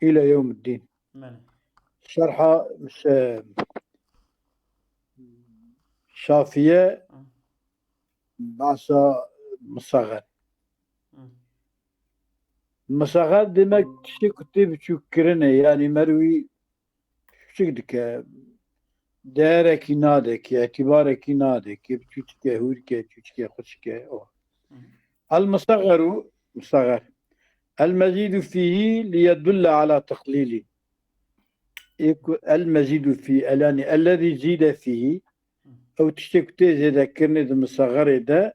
إلى يوم الدين. شرحة شافية بعصا مصغر. مصغر demek kişi kutu buçuk kirene yani mervi küçüktük değereki nadeki itibareki nadeki küçükke hurke küçükke küçükke o. المصغر مصغر المزيد فيه ليدل على تقليله المزيد فيه يعني الذي زيد فيه أو تشتك تيزي ذكرني المصغر ده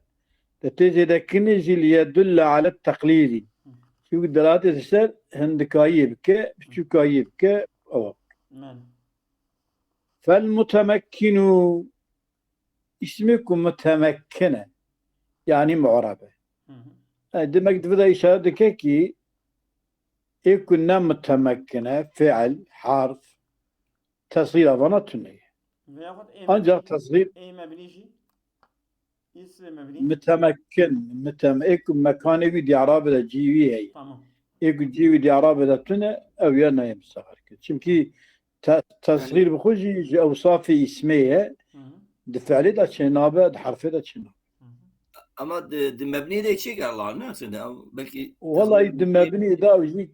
تيزي ذكرني ليدل على التقليل شو دلالة السر هندكايبك شو كايبك أو فالمتمكن اسمكم متمكنة يعني معربة demek burada işaret ki يكون متمكنة فعل حرف تصغير أظن تنية أنجا تصغير متمكن يكون مكان يجي عرابة جيوي هي يجي جيوي عرابة تنية أو يانا يمسخر çünkü تصغير بخوجي أوصاف اسمية دفعلي دا شنابة حرفي دا شنابة ama mebni de çek Allah'ın nasıl belki vallahi mebni da وجي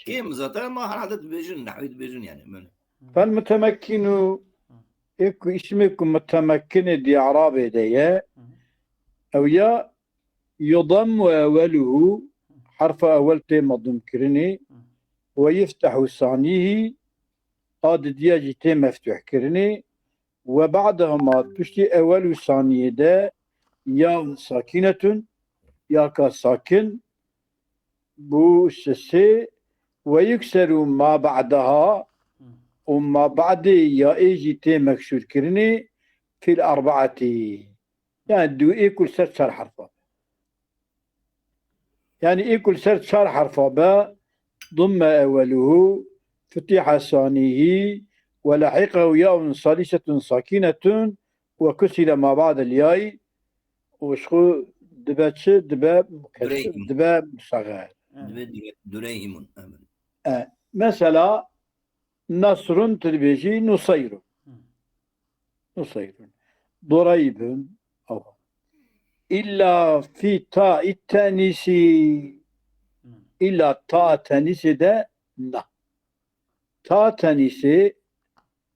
كم zaten ama herhalde bejun nahvid bejun yani böyle. فالمتمكن يكو اسمكم متمكن دي عرابة دي أو يا يضم أوله حرف أولته مضم كرني ويفتح ثانيه قاد دياجي تي مفتوح كرني وبعدهما تشتي أول ثانية ده يا ساكنة يا كساكن بو سسي ويكسر ما بعدها وما بعد يا ايجي تي مكسور كرني في الأربعة يعني دو ايكل سر شر حرفا يعني ايكل سر شر حرفا با ضم أوله فتح ثانيه ولحقه ياء صالسة ساكنة وكسر ما بعد الياء وشخو دباتش دباب دباب صغير دريهم مثلا نصر تلبيجي نصير ضريب أو إلا في تاء التانيث إلا تاء التانيث ده لا تاء التانيث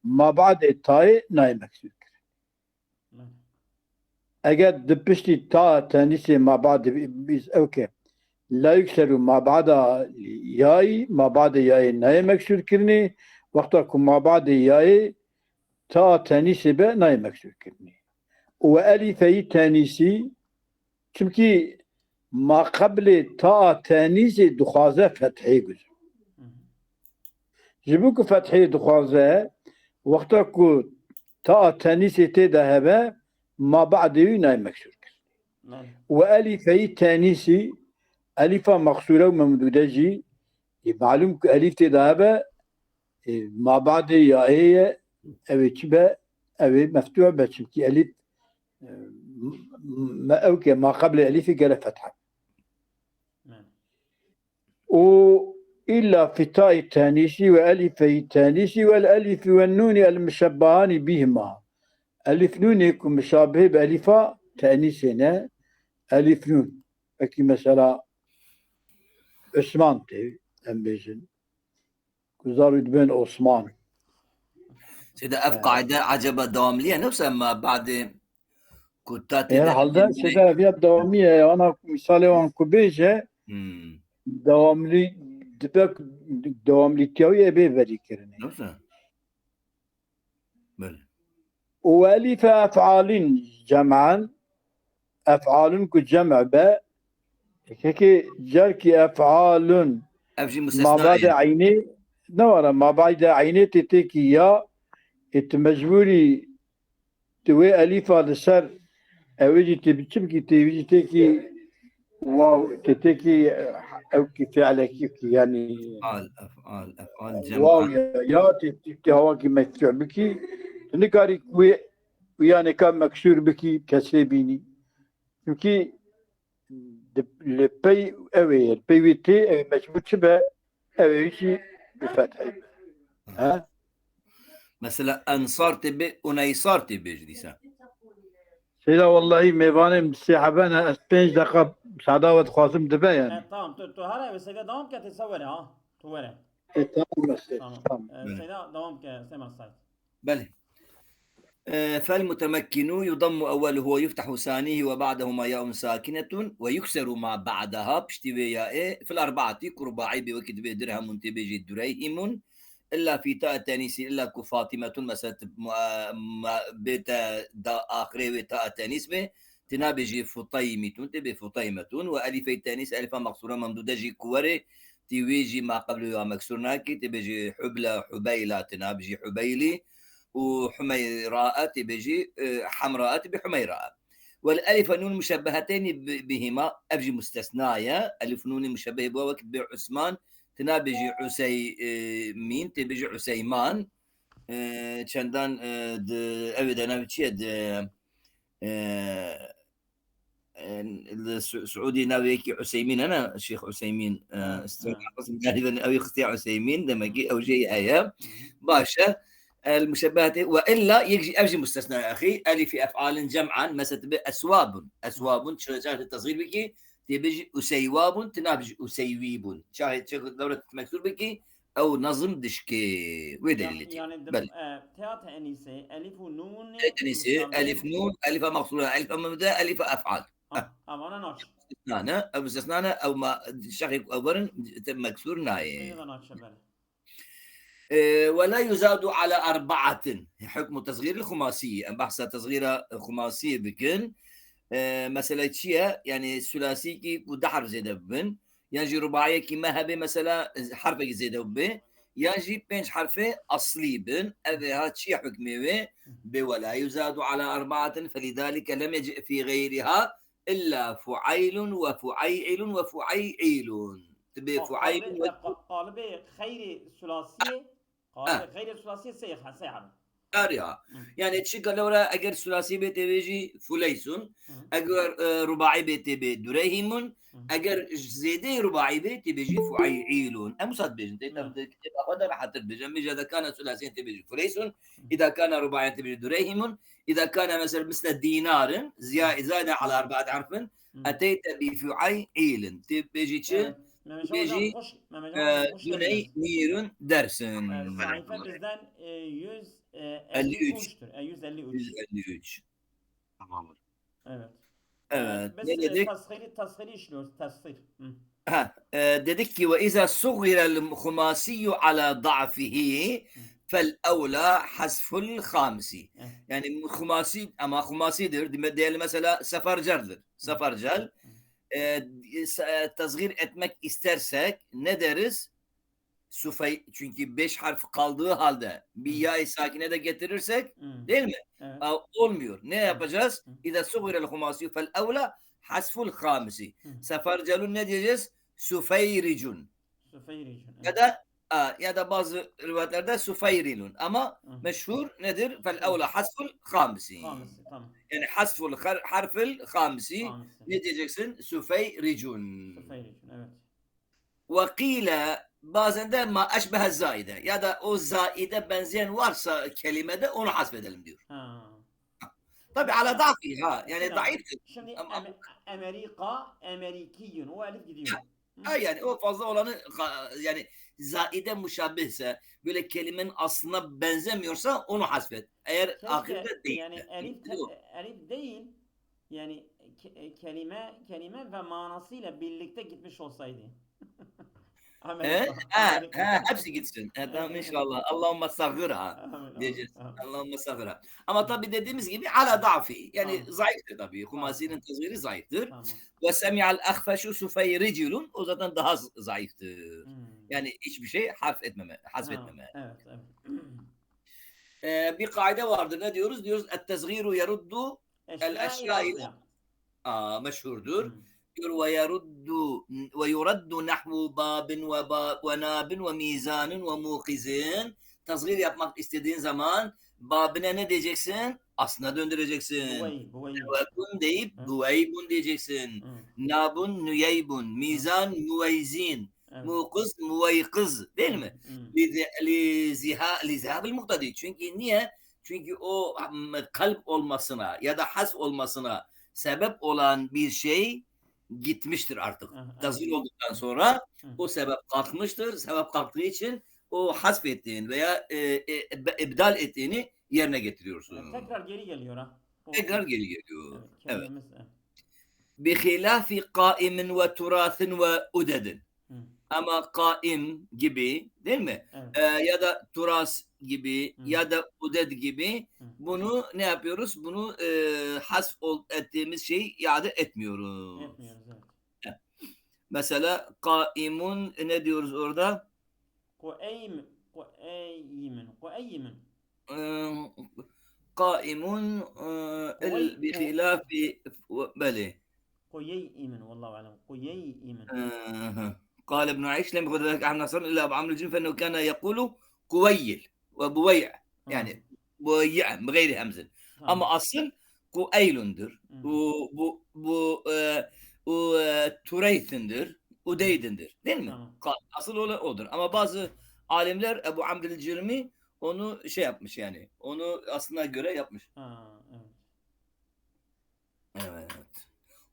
ما بعد التاء ناي مكسور أجد دبشتي تاء التانيث ما بعد بيز أوكي لا يكسر ما بعد ياي ما بعد ياي ناي مكسور كرني وقتكم ما بعد ياي تا تانيسي به ناي مكسور كرني وألفي تانيسي çünkü ما قبل تا تانيسي دخازة فتحي جزء جبوك فتحي دخازة وقتكم تا تانيسي تذهب ما بعد ياي ناي مكسور كرني وألفي تانيسي ألفا مقصورة وممدودة جي معلوم ألف تذهب ما بعد يا هي أو كبا أو مفتوح بس كي ألف ما أوكي ما قبل ألف قال فتحة وإلا في تاء التانيث وألفي التانيث والألف والنون المشبهان بهما ألف نون يكون مشابه بألفا تانيثنا ألف نون أكي مثلا عثمان تي أمبيزن كزارو بين عثمان سيدا أف قاعدة عجبة دواملية نفسها ما بعد كتات يعني حالدا سيدا فيها دوامية أنا مثالي وان كوبيجة دواملي دبك دواملي تيوي أبي بري كرني نفسها بل وألف أفعال جمعا أفعال كجمع با هيك جاركي أفعال ما بعد عيني نورا ما بعد عيني تتكي يا مجبوري توي أليفا لسر أوجي تبتشبكي تيجي تكي واو تتكي أو كفعلك يعني أفعال جمع واو يا تتكي هوا كي مكسور بكي نكاري ويا كان مكسور بكي كسر بيني كي البي اوي البي وي تي اوي مجموع شبه اوي شي بفتح ها مثلا أنصار تبي ونيصار تبي جديسا. سيدا والله ميباني مسيحبانا اسبينج دقة مساعدة خاصم دبا يعني tamam tu hala سيدا devam ke tesavvere ha tu vere تمام tamam بله. سيدا devam ke سمع السايت بله. فالمتمكن يضم أوله ويفتح ثانيه وبعدهما ياء ساكنة ويكسر ما بعدها بشتوي ياء في الأربعة كرباعي بوكتب درهم تبيجي دريهم إلا في تاء التانيث إلا كفاطمة مثلا بيت دا آخره وتاء التانيث به تنابجي فطيمة تبي فطيمة وألف التانيث ألف مقصورة ممدودة جي كوري تيجي ما قبله مكسور ناكي تبيجي حبلة حبيلة تنابجي حبيلي وحميراء تبيجي حمراء تبي حميراء والألف نون مشبهتين بهما أبجي مستثنايا ألف نون مشبه بوقت بعثمان تنابجي عسيمين تبيجي عسيمان چندان أبدا أنا بتشيد السعودي ناويكي عسيمين أنا الشيخ عسيمين غالبا أو يختي عسيمين دمجي أو جي آية باشا المشبهات والا يجي ابجي مستثنى يا اخي الف في افعال جمعا مثلا تبي اسواب شاهد التصغير بكي تبيجي اسيواب تنابج اسيويب شاهد شغل دوره مكسور بكي او نظم دشكي ودليل يعني بل تيات انيسه الف ونون انيسه الف نون الف مقصوره الف مبدا الف افعال انا نوش استثناء او استثناء او ما شغل اولا مكسور ناي ايضا نوش بله ولا يزاد على أربعة حكم تصغير الخماسية بحث تصغير خماسية بكن مثلا شيء يعني ثلاثي كي وده حرف زيادة بن يجي رباعية كي ما هبه مثلا حرف زيادة بن يجي بينج حرف أصلي بن هذا شيء حكمه ولا يزاد على أربعة فلذلك لم يجئ في غيرها إلا فعيل وفعيل وفعيل تبي فعيل قالب خير ثلاثية قالب غير ثلاثية سيحرف أريها يعني تشيك لورا أجر ثلاثي بيت بيجي فليسون أجر رباعي بيت دريهم أجر زيدة رباعي بيت بيجي فعيلون أمصاد بيجن تكتب أقدر حتى بيجن إذا كان ثلاثي تبيجي فليسون إذا كان رباعي تبيجي دريهم إذا كان مثل الدينار زيادة على 4 حرف أتيت بفعيل تبيجي شيء بيجي جني نير درسن Sayfa bizden 153'tür. 153. Tamamdır. Evet. Evet. Biz Ne dedik? tasgiri işliyoruz. Tasgir. dedik ki ve iza sughira al-khumasi ala da'fihi فالأولى حذف الخامسي يعني خماسي أما خماسيdir diyelim mesela sefercerdir. Sefercel tasgir etmek istersek ne deriz? Sufay çünkü 5 harf kaldığı halde bir ya-i sakine de getirirsek değil mi? Evet. Olmuyor. Ne yapacağız? İza sughira'l khumasi fel evla hasful khamisi. Sefercelun ne diyeceğiz? Sufayricun. Sufayricun. Ya da bazı rivayetlerde sufayrilun ama meşhur nedir? Fel evla hasful khamisi. Tamam. Yani hasful harfil khamisi ne diyeceksin? Sufayricun. Sufayricun evet. Ve bazen de ma eşbehe zaide ya da o zaide benzeyen varsa kelimede onu hasfedelim diyor. Tabi ala dafi yani zayıftır. Şimdi Amerikiyun o elif gidiyor. Yani o fazla olanı yani zaide müşabbihse böyle kelimenin aslına benzemiyorsa onu hasfet. Eğer ahirde değil. Yani elif değil yani kelime ve manasıyla birlikte gitmiş olsaydı. Hepsi gitsin. Tamam inşallah. Allahümme sağırha diyeceğiz. Allahümme sağırha. Ama tabi dediğimiz gibi ala da'fi. Yani zayıftır tabi. Humasinin tazviri zayıftır. Ve semi'al akhfeşu sufeyricilun. O zaten daha zayıftır. Yani hiçbir şey hasfetmeme. Bir kaide vardır. Ne diyoruz? Diyoruz et-tezgiru yeruddu el-eşyâ meşhurdur. ويرد نحو باب وناب وميزان وموقزين تصغير yapmak istediğin zaman babine ne diyeceksin? Aslına döndüreceksin. Buvey. Nevekun deyip Hı. buveybun diyeceksin. Hı. Nabun nüyeybun. Mizan müveyzin. Evet. Mukız müveykız. Değil mi? Hı. Lizihabil muktadi. Çünkü niye? Çünkü o kalp olmasına ya da hasf olmasına sebep olan bir şey gitmiştir artık. Evet. Tazil olduktan sonra Hı. o sebep kalkmıştır. Sebep kalktığı için o hasf ettiğin veya ibdal ettiğini yerine getiriyorsun. Tekrar geri geliyor ha. Tekrar geri geliyor. Evet, Evet. kelimemiz. Evet. Bihilafi qaimin ve turasin ve udedin. Hı. Ama kaim gibi değil mi? Evet. Ya da turas gibi Hı. ya da uded gibi Hı. bunu ne yapıyoruz? Bunu hasf ettiğimiz şeyi iade etmiyoruz. Etmiyoruz, evet. Mesela kaimun ne diyoruz orada? Kueymin. Kaimun bihilafi beli. Kuyeymin. Vallahu alem. Kuyeymin. قال ابن عيش لم يخرج ذلك عن نصر الا ابو عمرو الجن فانه كان يقول كويل وبويع يعني بويع بغير همزه اما اصل كويلندر وتريثندر ودeydendir değil mi? Asıl odur. Ama bazı alimler Ebu Amr el-Cirmi onu şey yapmış yani. Onu aslına göre yapmış. Evet.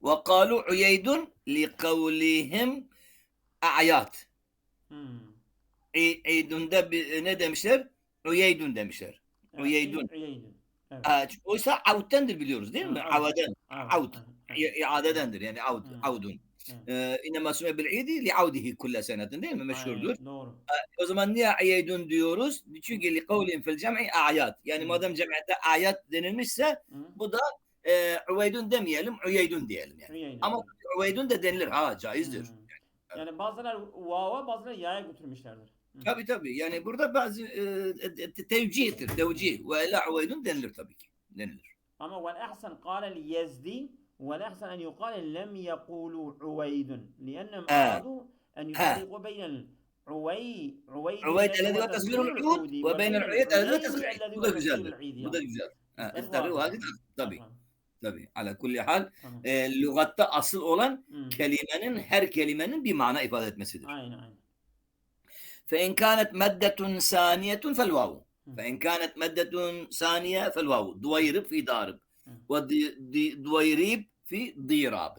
وقالوا عييد لقولهم a'yat. Eydun'da ne demişler? Uyeydun demişler. Uyeydun. Oysa avuttendir biliyoruz değil mi? Avaden. Avut. İadedendir yani avdun. İnnemâ sümme bil'idi li'avdihi kulle senetin değil mi? Meşhurdur. Doğru. O zaman niye Uyeydun diyoruz? Çünkü liqavlihim fil cem'i a'yat. Yani madem cem'de a'yat denilmişse bu da Uyeydun demeyelim, Uyeydun diyelim yani. Ama Uyeydun da denilir. Ha, caizdir. Yani bazıları vava, bazıları yaya götürmüşlerdir. Tabii. Yani burada bazı tevcihtir. Tevcih. Ve la uveydun denilir tabii ki. Denilir. Ama vel ahsen kâle li Yezdi vel ahsen en yukâle lem yekûlû uveydun. Liennem aradu en yufarriqu beynel Uveyd الذي هو تصغير العود وبين العيد الذي هو تصغير العيد. Bu da güzeldir. Bu da güzel. İftarı vakit tabii. Tabii. Ala kulli hal lügatta asıl olan kelimenin her kelimenin bir mana ifade etmesidir. Aynen. فإن كانت مادة ثانية فالواو. فإن كانت مادة ثانية فالواو. دويرب في ضارب. ودويريب في ضيراب.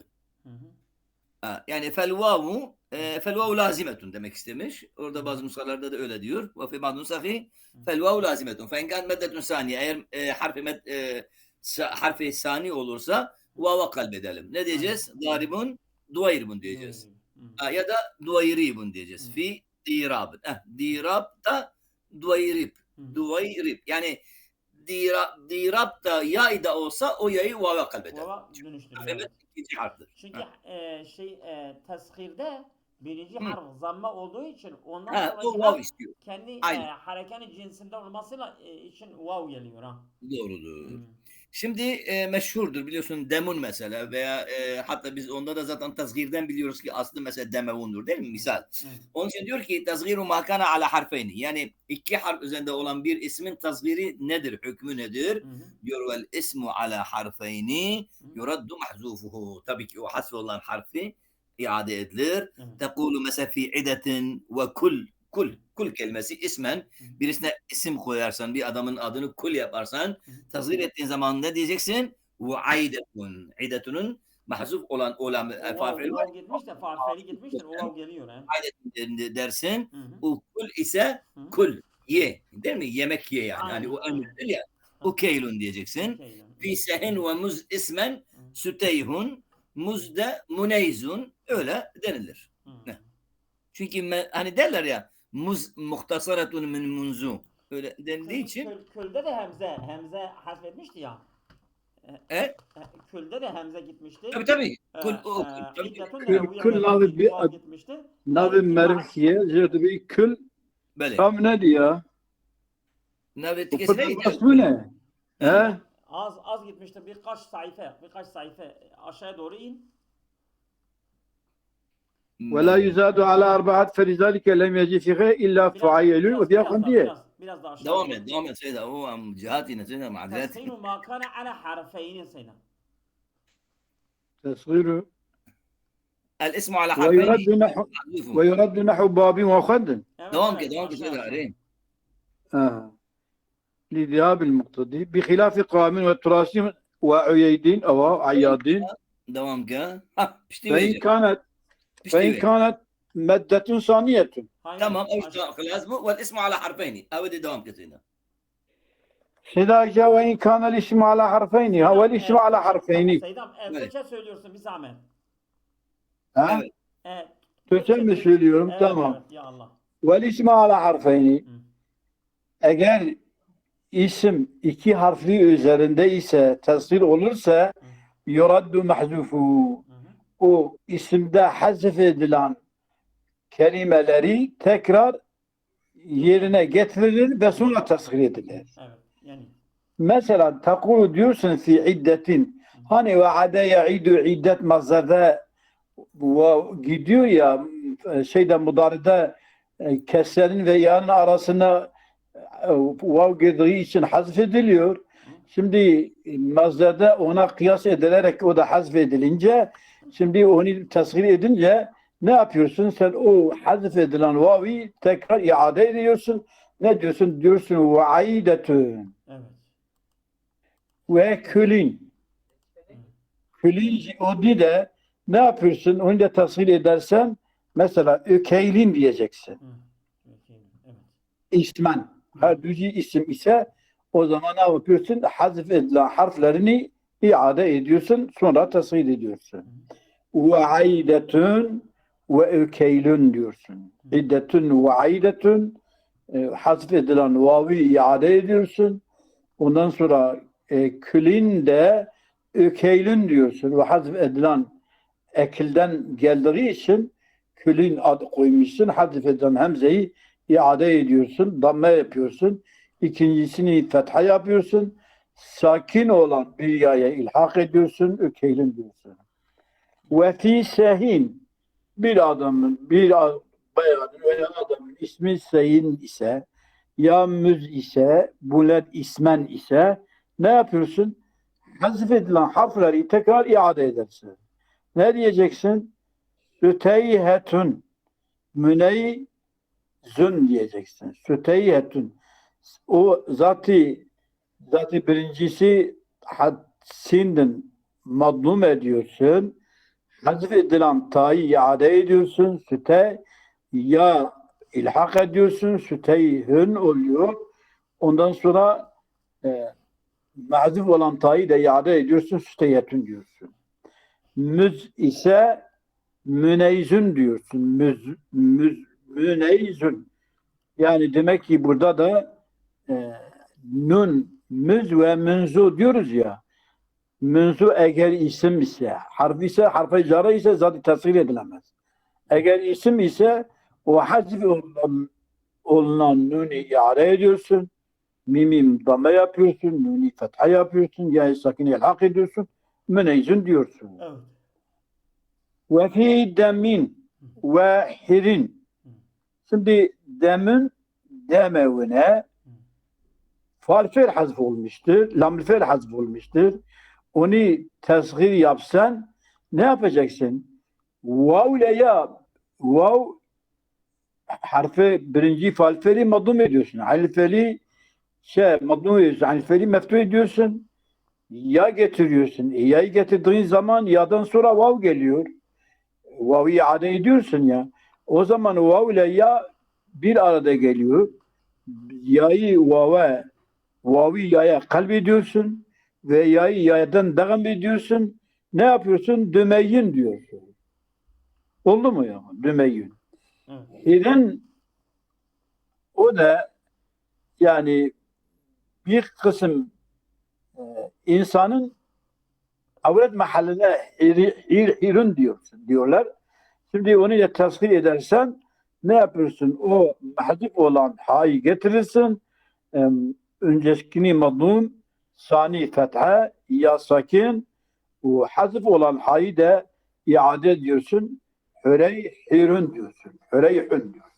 Yani felvavu lazimetun demek istemiş. Orada bazı nuskalarda da öyle diyor. Ve fi bazı nusahi felvavu lazimetun. Fe in kan meddetun saniye. Eğer harfi sani olursa vava kalbedelim. Ne diyeceğiz? Daribun, duvayribun diyeceğiz. Ya da duvayribun diyeceğiz. Fi dirab. Dirab da duvayrib. Duvayrib. Yani dirab da yay da olsa o yayı vava kalbedelim. Vava dönüştürüyor. İkinci harftir. Çünkü teshirde birinci harf zamma olduğu için ondan sonra vav istiyor. Kendi harekenin cinsinde olmasıyla için vav geliyor ha. Doğrudur. Şimdi meşhurdur biliyorsun demun mesela veya hatta biz onda da zaten tasgirden biliyoruz ki aslı mesela demevundur değil mi misal. Onun için diyor ki tasgiru makana ala harfeyni yani iki harf üzerinde olan bir ismin tasgiri nedir? Hükmü nedir? Diyor vel ismu ala harfeyni yuraddu mahzufuhu. Tabii ki o hasf olan harfi iade edilir. Tekulu mesela fi idetin ve kul kelimesi ismen birisine isim koyarsan bir adamın adını kul yaparsan tasgir ettiğin zaman ne diyeceksin? Uaidetun. İdetunun mahzuf olan farfeli var. Farfeli gitmiştir. O geliyor. Aidetun dersin. O kul ise kul ye. Değil mi? Yemek ye yani. Yani o emirdir ya. Ukeylun diyeceksin. Fi sehin ve muz ismen süteyhun. Muzda muneyzun. Öyle denilir. Çünkü hani derler ya muz muhtasaratun min munzu. Öyle denildiği için. Külde de Hemze hasfetmişti ya. Külde de Hemze gitmişti. Tabii. Kül navi mersiye zirdi kül tam ne diyor? Navi tikesine aslı ne? Az gitmişti birkaç sayfa aşağıya doğru in. ولا يزاد على أربعة فلذلك لم يجي في غير إلا فعيل وفي خندية biraz daha aşağı. دوام يا سيدة، هو جهاتي سيدة تسخين معذرتي. ما كان على حرفين سيدنا. تصغيره الاسم على حرفين ويرد نحو محذوف. ويرد نحو باب وخد. Evet, دوام evet, كده aşağı, aşağı. عليه. لذهاب المقتضي بخلاف قوام والتراث وعييدين أو عياضين. دوام كده فإن كانت مادة ثانية. تمام، لازمه والاسم على حرفين ابدا دوام كده. إذا جاء وإن كان الاسم على حرفين، هو الاسم على حرفين. Seydam, Türkçe söylüyorsun bir zahmet. Ha? Evet. Türkçe mi söylüyorum? Evet, Tamam. evet, ya Allah. والاسم على حرفين. Eğer isim iki harfli üzerinde ise, tasvir olursa yuraddu mahzufu. O isimde hazf edilen kelimeleri tekrar yerine getirilir ve sonra tasvir edilir. Evet, yani. Mesela takulu diyorsun fi iddetin. Hani vaade ya'idu iddet mazderde gidiyor ya şeyde mudaride kesrenin ve ya'nın arasına vav girdiği için hazf ediliyor. Şimdi mazderde ona kıyas edilerek o da hazf edilince şimdi onu tasvir edince ne yapıyorsun? Sen o hazf edilen vavi tekrar iade ediyorsun. Ne diyorsun? Diyorsun vaidetun. Evet. Ve külün. Külün o de ne yapıyorsun? Onu da tasvir edersen mesela ökeylin diyeceksin. Evet. İsmen. Her düzü isim ise o zaman ne yapıyorsun? Hazf edilen harflerini iade ediyorsun. Sonra tasvir ediyorsun. Ve aidetun ve ökeylün diyorsun. İddetun ve aidetun hazf edilen vavi iade ediyorsun. Ondan sonra külün de ökeylün diyorsun. Ve hazf edilen ekilden geldiği için külün adı koymuşsun. Hazf edilen hemzeyi iade ediyorsun. Damme yapıyorsun. İkincisini fetha yapıyorsun. Sakin olan bir yaya ilhak ediyorsun. Ökeylün diyorsun. Ve fi sehin bir bayanın veya adamın ismi sehin ise ya müz ise bunlar ismen ise ne yapıyorsun? Hazf edilen harfleri tekrar iade edersin. Ne diyeceksin? Süteyhetun müneyzün diyeceksin. Süteyhetun. O zatı birincisi sinden madlum ediyorsun. Hazf edilen ta'yı iade ediyorsun. Süte ya ilhak ediyorsun. Süteyhün oluyor. Ondan sonra mahzuf olan ta'yı da iade ediyorsun. Süteyhetun diyorsun. Müz ise müneyzün diyorsun. Müneyzün. Yani demek ki burada da nun, müz ve münzu diyoruz ya. Münzu eğer isim ise, harf ise, harf-i cara ise zaten tasvir edilemez. Eğer isim ise o hazf olunan nuni iade ediyorsun. Mimim damme yapıyorsun. Nuni fetha yapıyorsun. Ya sakin ilhak ediyorsun. Müneyzün diyorsun. Evet. Ve fi demin ve hirin. Şimdi demin demevine faal-fiil hazf olmuştur. Lam-fiil hazf olmuştur. Onu tasgir yapsan ne yapacaksın? Vav ile ya vav harfi birinci faal-fiili madlum ediyorsun. Halifeli madlum ediyorsun. Halifeli meftuh ediyorsun. Ya getiriyorsun. Ya'yı getirdiğin zaman ya'dan sonra vav geliyor. Vav'ı iade ediyorsun ya. O zaman vav ile ya bir arada geliyor. Ya'yı vav'ı ya'ya kalbediyorsun ve ya'yı ya'dan devam ediyorsun. Ne yapıyorsun? Dümeyyin diyorsun. Oldu mu ya? Dümeyyin. İden o da yani bir kısım insanın avret mahalline hirun diyorlar. Şimdi onu da tasvir edersen ne yapıyorsun? O mahzuf olan ha'yı getirirsin. Öncekini madlum, sani fetha, ya sakin, o hazf olan ha'yı da iade ediyorsun. Hüreyhirun diyorsun. Hüreyhun diyorsun.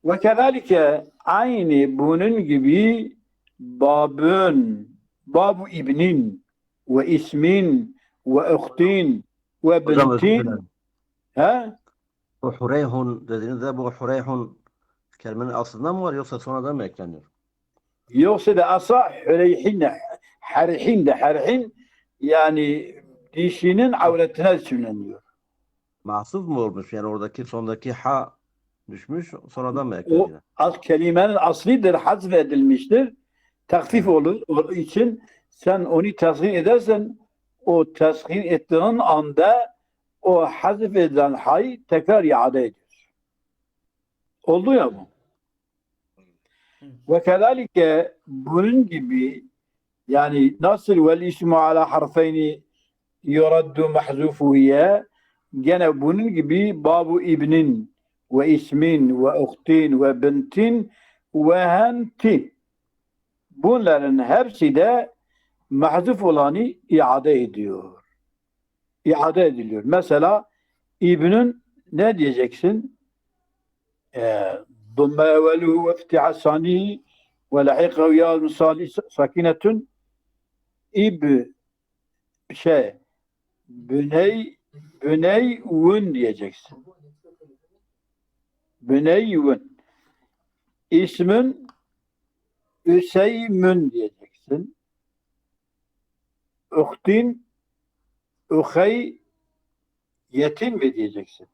Ve kezalike aynı bunun gibi babu ibnin ve ismin ve uhtin ve Hocam özür bintin. dilerim. Ha? Bu hureyhun dediğinizde bu hureyhun kelimenin aslında mı var yoksa sonradan mı ekleniyor? Yoksa da asa harihin yani dişinin avretine söyleniyor. Mahsuf mu olmuş? Yani oradaki sondaki ha düşmüş sonradan mı O ekleniyor? kelimenin aslidir, hazf edilmiştir. Takfif Evet. olur. O için sen onu tasgir edersen o tasgir ettiğin anda o hazf edilen hay tekrar iade ediyor. Oldu ya bu. Ve kezalike bunun gibi yani nasıl vel ismu ala harfeyni yuraddu mahzufuhiye gene bunun gibi babu ibnin ve ismin ve uhtin ve bintin ve hentin bunların hepsi de mahzuf olanı iade ediyor. İade ediliyor. Mesela ibnin ne diyeceksin? ضم أوله وافتح ثانيه ولحقه ياء ساكنة إب şey Büneyyün diyeceksin. Büneyyün. İsmin Üseymün diyeceksin. Uhtin Uheyyetin mi diyeceksin?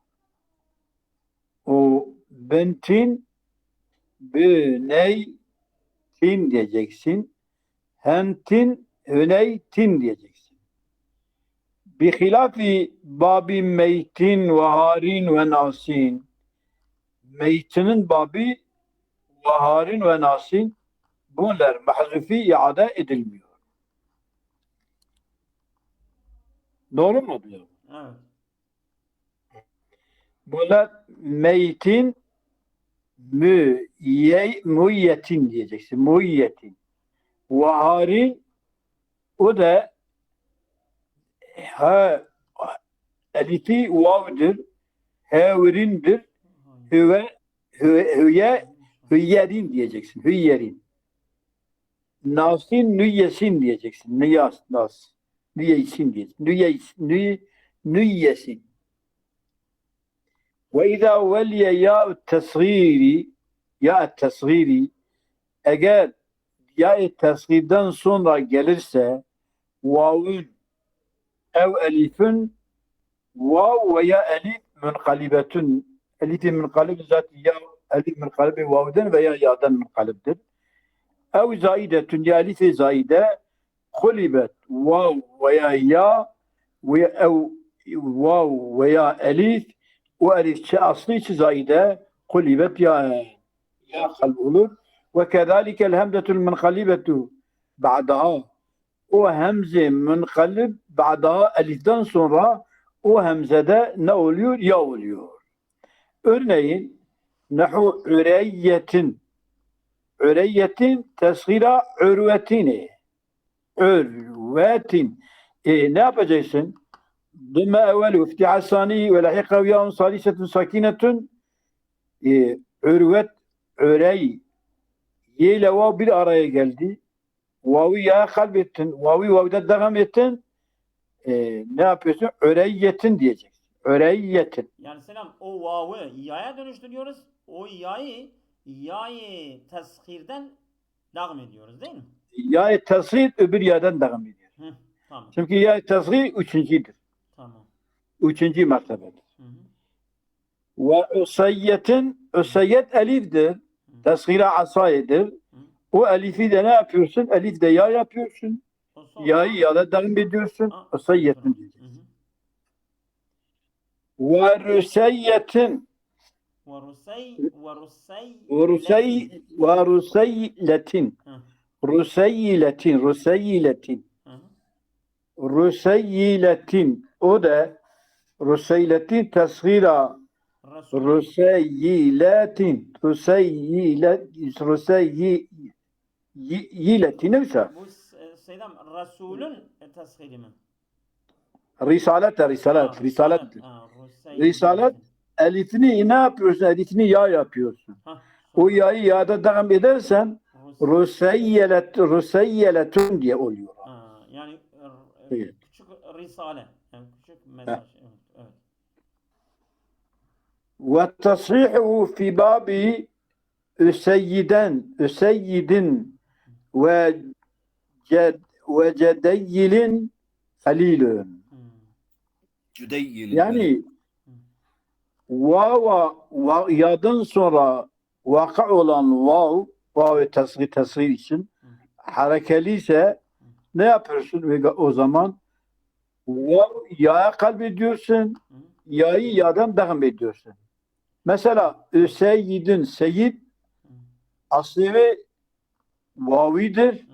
O bentin Büneytin diyeceksin. Hentin Hüneytin diyeceksin. Bihilafi babi meytin ve harin ve nasin. Meytinin babi ve harin ve nasin bunlar mahzufi iade edilmiyor. Doğru mu diyor? Evet. Bunlar meytin müyyetin diyeceksin. Müyyetin. Ve harin o da ha elifi vav'dır. Hevirindir. Hüyerin diyeceksin. Hüyerin. Nasin nüyesin diyeceksin. Nas. Nüyesin diyeceksin. Nüyesin. Ve izâ veliye yâ'u tesgîri eğer yâ'u tesgîrden sonra gelirse vav'un ev elifün vav veya elif münkalibetün elifi münkalib zaten ya elif münkalib vav'den veya ya'dan münkalibdir. Ev zaidetün ya elifi zaide kulibet vav veya ya ve ev vav veya elif o elifçi aslı içi zaide kulibet ya kalb olur. Ve kezalikel hemzetül münhalibetu ba'daha o hemze münkalib ba'daha eliften sonra o hemzede ne oluyor? Ya oluyor. Örneğin nahu üreyyetin tesgira ürvetini ürvetin ne yapacaksın? ضم evvelu iftihas sani ve lahikav ya'un salisetun sakinetun ürvet ürey ye ile vav bir araya geldi. Vav'ı ya kalbettin. Vav'ı vav'da devam ettin. Ne yapıyorsun? Üreyyetin diyeceksin. Üreyyetin. Yani selam o vav'ı ya'ya dönüştürüyoruz. O ya'yı teshirden devam ediyoruz değil mi? Ya tasgir öbür ya'dan devam ediyor. Hı, tamam. Çünkü ya tasgir üçüncüdür. Tamam. Üçüncü mertebedir. Hı hı. Ve usayyet elifdir. Tasgire asayedir. O elifi de ne yapıyorsun? Elif de ya yapıyorsun. O sonra- Ya'yı ya'da devam ediyorsun. Aa, Usayyetin hı diyeceksin. hı. Ve rusayyetin ve rusayletin Hı. Rusayyiletin o da Rusayyiletin tasgira Rusayyiletin Rusayyiletin neyse Bu Seydam Resul'ün teshiri mi? Risalet Risalet Rusayyid. Risalet elifini ne yapıyorsun? Elifini ya yapıyorsun. Ha, O yayı yağda devam edersen ruseyyeletun diye oluyor. Yani Evet. küçük risale. Yani küçük mesaj. Evet. Evet. Ve tasrihu fi babi üseyyidin ve cedeyyilin halilun. Cüdeyyil. Yani ya'dan sonra vaka olan vav tasrih için harekeli ise ne yapıyorsun? Ve o zaman ya'ya kalbediyorsun, ya'yı ya'dan devam ediyorsun. Mesela Üseyyid'in seyyid aslı vavidir.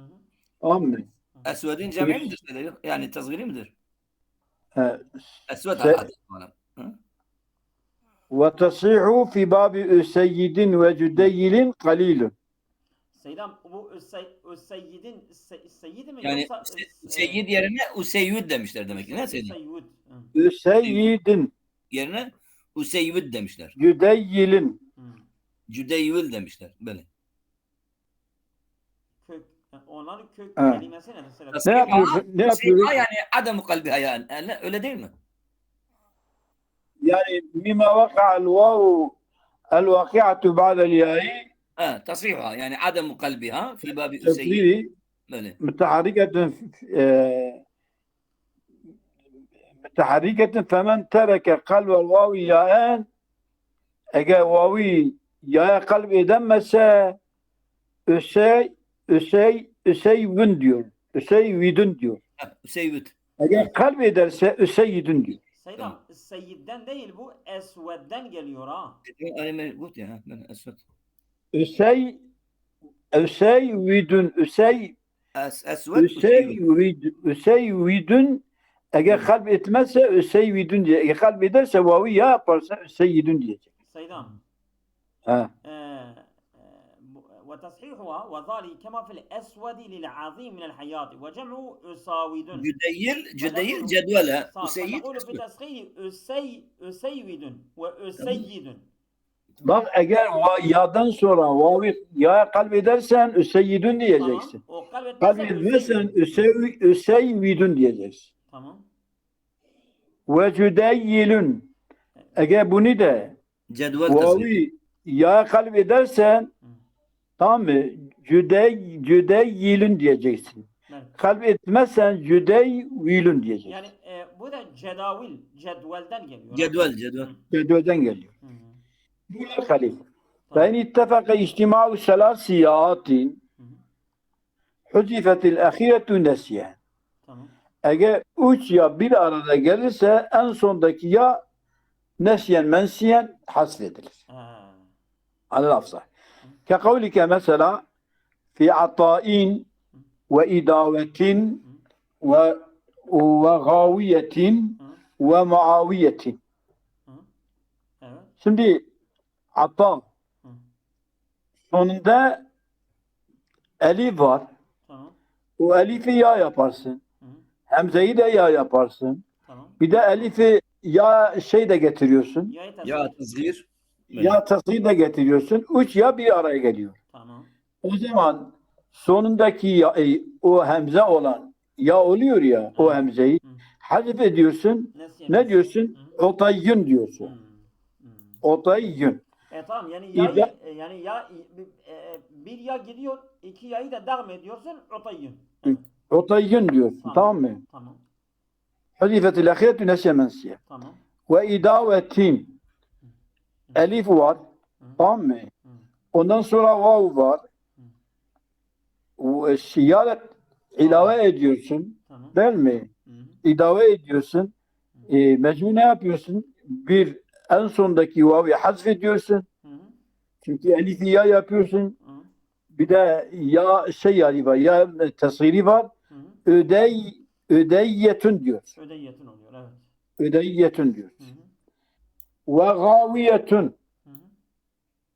Amin. Esved'in cem'i midir? Yani tasgiri midir? Esved Se- adı. Ve tasihu fi babi Üseyyidin ve Cüdeyyilin kalilun. Seydam bu Üseyyid'in Seyyid mi Yani yoksa seyyid yerine Useyyid demişler demek ki. Ne seyyid? Üseyyid. Üseyyidin Yerine Useyyid demişler. Cüdeyyilin. Cüdeyyil demişler. Böyle. Kök. Onların kök Evet. kelimesi ne mesela? Ne yapıyorsun? Ne yapıyoruz? Yani adem kalbiha yani. Öyle değil mi? Yani mimma vaka'al vav el-vaki'atu ba'del ya'i تصحيحها يعني عدم قلبها في باب أسيد. tasgiri böyle. متحركة فمن ترك قلب الواو ياء اجا واوي ya kalp edemezse üseyyidun diyor. Üseyyidun diyor. Üseyyid. Eğer kalp ederse üseyyidun diyor. Seydam Seyyid'den değil bu Esved'den geliyor ha. أنا قلت يا من أسود. Üseyyidun Üseyyidun eğer kalp etmezse üseyyidun diye. Eğer kalp ederse vavi ya yaparsa üseyyidun diyecek. Seydam. Ha. وتصحيحها وظالي كما في الأسود للعظيم من الحياة وجمع أساود جديل جدولة أسيد نقول في تصحيح أسيد وأسيد. Bak eğer ya'dan sonra vavi ya kalp edersen üseyyidun diyeceksin. O Kalp etmezsen üseyyidun diyeceksin. Tamam. Ve cüdeyyilun. Eğer bunu da vavi ya kalp edersen tamam mı? Cüdeyyilun diyeceksin. Evet. Kalp etmezsen cüdeyyilun diyeceksin. Yani bu da cedvelden geliyor. جدول. Cedvelden geliyor. Bu halif. فإن اتفق اجتماع ثلاث سياقات حذفت الأخيرة نسيا. Tamam. Eğer üç ya bir arada gelirse en sondaki ya nesyen mensiyen hasfedilir. Alel afsah. Kekavlike mesela fi ata'in ve idavetin ve gaviyetin ve muaviyetin. Evet. Şimdi ata sonunda elif var. Tamam. O elifi ya yaparsın. Hemzeyi de ya yaparsın. Tamam. Bir de elifi ya şey de getiriyorsun. Ya tasgir. Ya tasgir de getiriyorsun. Üç ya bir araya geliyor. Tamam. O zaman sonundaki ya, o hemze olan ya oluyor ya o hemzeyi hazif ediyorsun. Ne diyorsun? Otayyün diyorsun. Otayyün. Tamam yani ya bir ya gidiyor, iki yayı da devam ediyorsun otayyün. Otayyün diyorsun. Tamam mı? Tamam. Hazifetil ahiretü nesyemensiye. Tamam. Ve idavetin elif var. Tamam mı? Ondan sonra vav var. Siyaret ilave ediyorsun. Tamam. Değil mi? İlave ediyorsun. Mecbur ne yapıyorsun? Bir en sondaki vav'ı hazf ediyorsun. Çünkü elifi ya yapıyorsun. Bir de ya şey yani var. Ya tasgiri var. Ödeyyetun diyor. Ödeyyetun oluyor. Evet. Ödeyyetun diyor. Ve gaviyetun.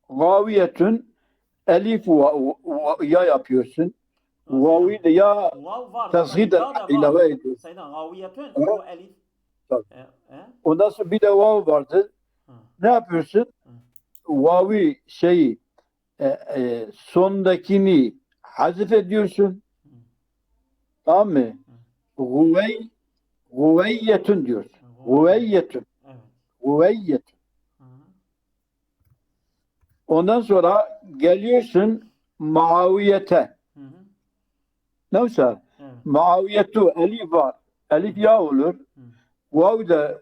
Gaviyetun elif ya yapıyorsun. Vavi de ya tasgir de ilave ediyorsun. Sayın gaviyetun o elif. Ondan sonra bir de vav vardır. Ne yapıyorsun? Vavi şeyi sondakini hazif ediyorsun. Tamam mı? Guveyyetun diyorsun. Guveyyetun. Evet. Guveyyetun. Hı hı. Ondan sonra geliyorsun Muaviyete. Hı hı. Neyse. Evet. Muaviyetu elif var. Elif ya olur. Hı. Vav da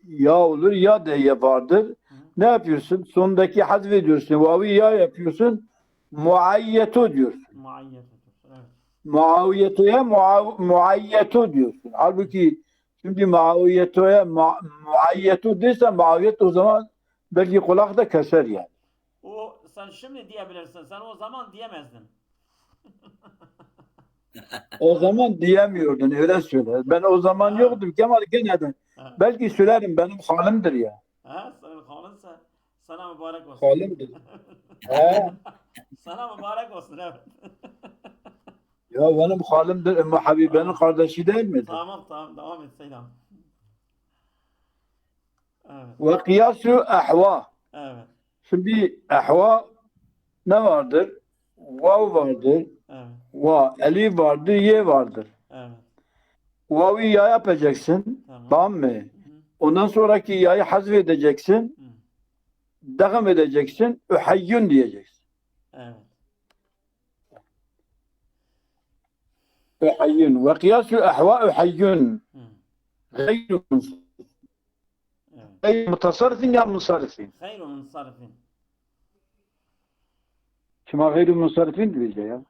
ya olur. Ya da ya vardır. Hı. Ne yapıyorsun? Sondaki hazfediyorsun. Vav'ı ya yapıyorsun. Muayyetu diyorsun. Muayyet otursun. Evet. Muaviyetu'ya muayyetu diyorsun. Halbuki şimdi Muaviyetu'ya muayyetu dersen Muaviyet o zaman belki kulak da keser yani. O sen şimdi diyebilirsin. Sen o zaman diyemezdin. O zaman diyemiyordun öyle söyle. Ben o zaman Ha. yoktum Kemal gene de. Ha. Belki söylerim benim halimdir ya. Ha, senin halınsa sana mübarek olsun. Halimdir. He. Sana mübarek olsun, evet. Ya benim halimdir. Ümmü Habibe'nin kardeşi değil midir? Tamam devam et Selam. Evet. Ve kıyasu ahva. Evet. Şimdi ahva ne vardır? Vav vardır. Evet. Va, elif vardır, ye vardır. Evet. Vav'ı ya yapacaksın. Tamam. Tamam mı? Hı hı. Ondan sonraki yayı hazfedeceksin. Hı. Devam edeceksin. Ühayyun diyeceksin. Evet. Ühayyun. Ve kıyasu ahva ühayyun. Hı. Gayru Evet. mutasarrifin ya munsarrifin. Hayru munsarifin. Şuma gayru munsarrifin diyeceğim ya.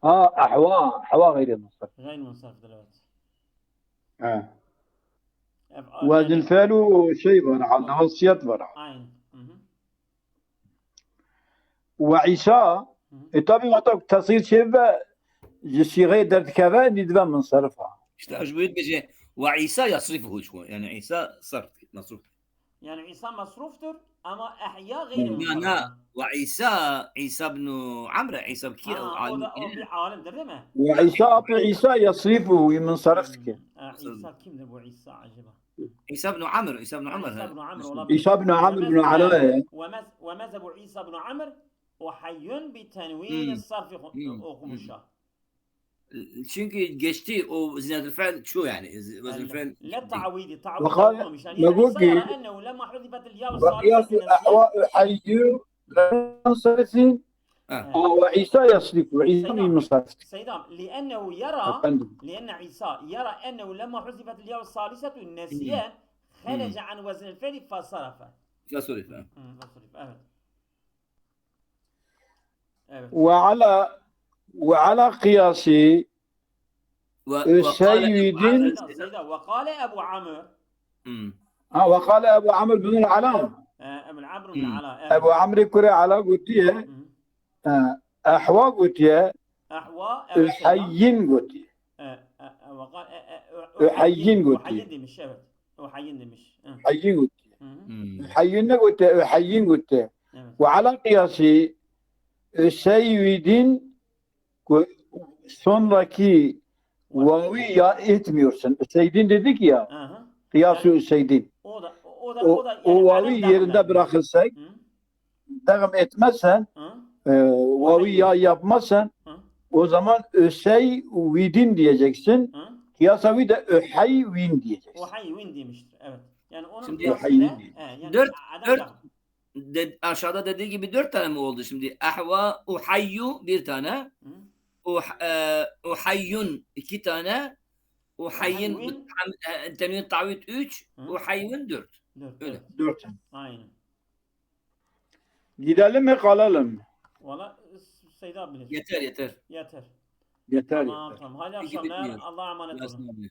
Ha ahva gayru munsarrifin. Gayru munsarifin, evet. Ha. Ef'al Ve yani. zilfelu şey var. Halde vasiyet var. Aynen. Hı hı. Ve İsa Hı hı. tabi hatta tasir şey ve صيغه درتكبه ندبه منصرفها. İşte أجبرت بيجي وعيسى يصرفه شو يعني عيسى صرف مصروف. Yani İsa masruftur ama ehya gayri لا munsarif. لا وعيسى بن عمرو عيسى بكير Ha, o عالم da o bir alimdir değil mi? وعيسى أعطي عيسى يصرفه من صرفك. İsa kimdir bu İsa acaba? عيسى بن عمرو عيسى بن عمر İsa هذا ibn Amr olabilir. عيسى بن عمرو بن علاء. ومذهب عيسى بن عمر وحي بتنوين الصرف okumuşlar. çünkü geçti o zinet fel şu yani vazn fel لا تعويدي وقال تعويض يعني نقول عيسى يرى انه لما حذفت الياء وقياس الصالحه الأحواء حي منصرفين آه. وعيسى يصرف وعيسى من صرفك. سيدام لانه يرى أفندم. لان عيسى يرى انه لما حذفت الياء الثالثه النسيان خرج عن وزن الفعل فصرف. فصرف فصرف evet. Evet. وعلى قياس السيد سيدا وقال ابو عمرو وقال أبو عمرو بن العلاء ابو عمرو بن العلاء أبو عمرو كري على قتيه أحوا قتيه أحوا الحيين قتيه وقال أحيين قتيه أحيين demiş evet. أحيين demiş. حيين قتيه الحيين قتيه أحيين قتيه وعلى قياس السيدin sonraki vavi ya etmiyorsun. Seydin dedik ya. Kıyas-ı Seydin. O vavi yerinde bırakırsak devam etmezsen vavi ya yapmazsan o zaman Öseyvidin diyeceksin. Kıyasavi de Öheyvin diyeceksin. Öheyvin demiştir. Evet. Yani onun şimdi yani dört aşağıda dediği gibi 4 tane mi oldu şimdi? Ahva, uhayyu bir tane. Uhayyun 2 tane. Uhayyin tenvin tavit 3. Uhayyun 4. Öyle. 4. Aynen. Gidelim mi kalalım? Valla Seyda bilir. Yeter. Yeter. Yeter. Tamam. Hayırlı akşamlar. Allah'a emanet olun.